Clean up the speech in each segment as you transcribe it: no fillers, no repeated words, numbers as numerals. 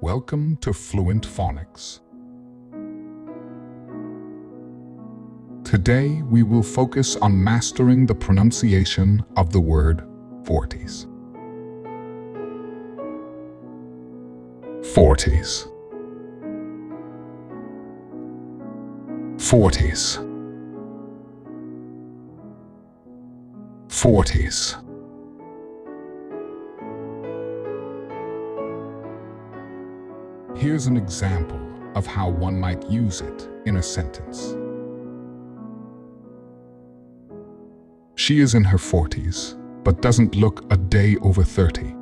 Welcome to Fluent Phonics. Today we will focus on mastering the pronunciation of the word forties. Forties. Forties. Forties. Here's an example of how one might use it in a sentence. She is in her 40s, but doesn't look a day over 30.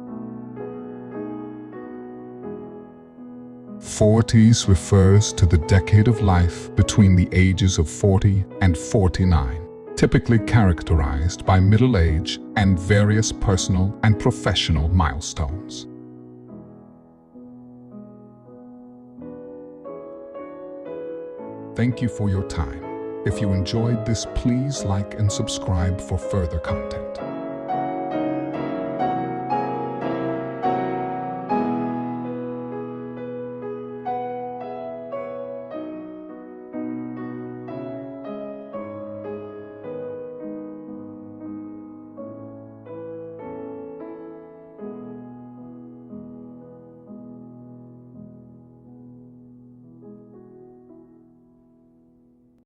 40s refers to the decade of life between the ages of 40 and 49, typically characterized by middle age and various personal and professional milestones. Thank you for your time. If you enjoyed this, please like and subscribe for further content.